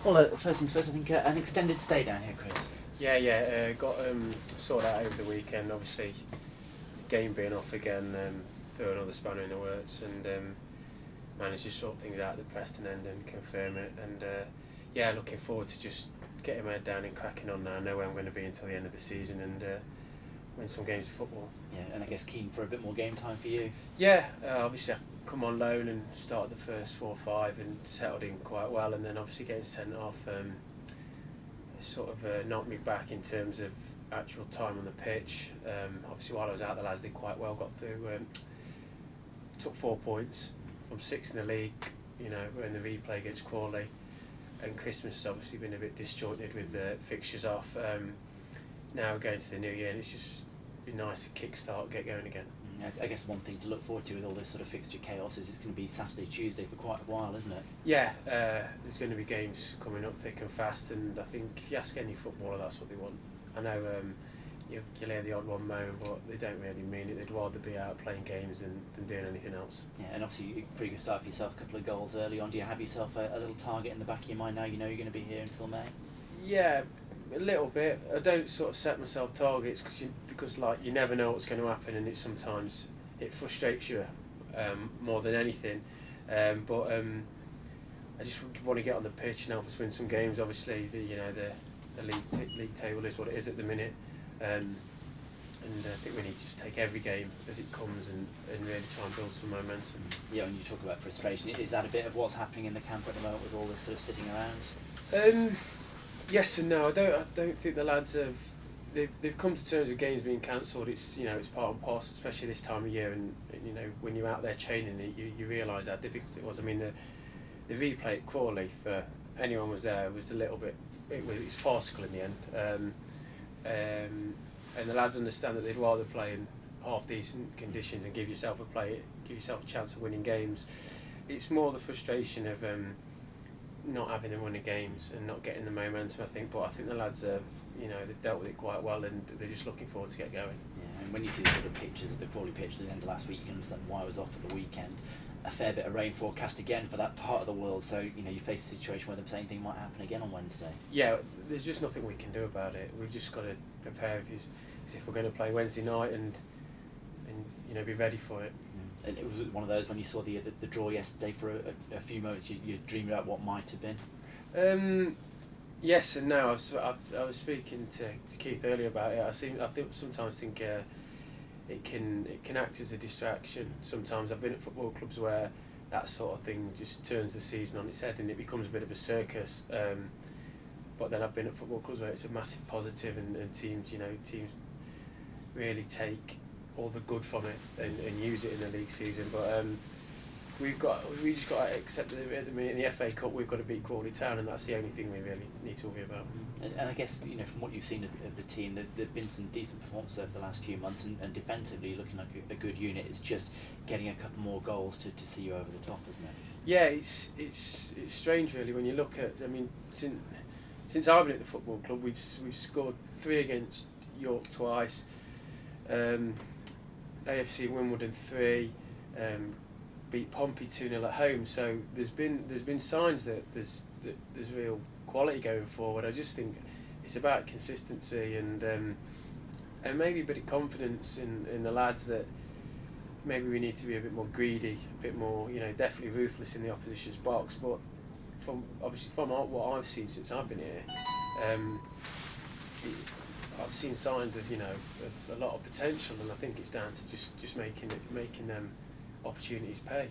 Well, first things first, I think an extended stay down here, Chris. Yeah. Got sorted out over the weekend. Obviously, game being off again, threw another spanner in the works, and managed to sort things out at the Preston end and confirm it. And looking forward to just getting my head down and cracking on now. I know where I'm going to be until the end of the season and win some games of football. Yeah, and I guess keen for a bit more game time for you. Yeah, obviously I come on loan and started the first 4 or 5 and settled in quite well, and then obviously getting sent off sort of knocked me back in terms of actual time on the pitch. Obviously while I was out, the lads did quite well, got through, took 4 points from 6th in the league, you know, in the replay against Crawley, and Christmas has obviously been a bit disjointed with the fixtures off. Now we're going to the new year and it's just been nice to kick-start, get going again. I guess one thing to look forward to with all this sort of fixture chaos is it's going to be Saturday, Tuesday for quite a while, isn't it? Yeah, there's going to be games coming up thick and fast, and I think you ask any footballer, that's what they want. I know you'll hear the odd one moan, but they don't really mean it. They'd rather be out playing games than doing anything else. Yeah, and obviously a pretty good start for yourself, a couple of goals early on. Do you have yourself a little target in the back of your mind now? You know you're going to be here until May? Yeah, a little bit. I don't sort of set myself targets because like you never know what's going to happen, and it frustrates you more than anything. But I just want to get on the pitch and help us win some games. Obviously, the league table is what it is at the minute, and I think we need to just take every game as it comes and really try and build some momentum. Yeah, when you talk about frustration, is that a bit of what's happening in the camp at the moment with all this sort of sitting around? Yes and no. I don't think the lads have. They've come to terms with games being cancelled. It's it's part and parcel, especially this time of year. And when you're out there training it, you realise how difficult it was. I mean the replay at Crawley, for anyone was there, was a little bit. It was farcical in the end. And the lads understand that they'd rather play in half decent conditions and give yourself a chance of winning games. It's more the frustration of not having them winning games and not getting the momentum, I think. But I think the lads have, they've dealt with it quite well, and they're just looking forward to get going. Yeah, and when you see the sort of pictures of the Crawley pitch at the end of last week, you can understand why it was off at the weekend. A fair bit of rain forecast again for that part of the world, so you face a situation where the same thing might happen again on Wednesday. Yeah, there's just nothing we can do about it. We've just got to prepare as if we're going to play Wednesday night and be ready for it. And it was one of those when you saw the draw yesterday for a few moments, you dreamed about what might have been. Yes and no. I was speaking to Keith earlier about it. I sometimes think it can act as a distraction. Sometimes I've been at football clubs where that sort of thing just turns the season on its head and it becomes a bit of a circus. But then I've been at football clubs where it's a massive positive, and teams really take all the good from it and use it in the league season. But we just got to accept that at the minute in the FA Cup we've got to beat Crawley Town, and that's the only thing we really need to worry about. And I guess from what you've seen of the team, there've been some decent performances over the last few months, and defensively looking like a good unit. It's just getting a couple more goals to see you over the top, isn't it? Yeah, it's strange really when you look at. I mean, since I've been at the football club, we've scored 3 against York twice. AFC Wimbledon 3, beat Pompey 2-0 at home. So there's been signs that there's real quality going forward. I just think it's about consistency and maybe a bit of confidence in the lads that maybe we need to be a bit more greedy, a bit more definitely ruthless in the opposition's box. But from what I've seen since I've been here. I've seen signs of a lot of potential, and I think it's down to just making them opportunities pay.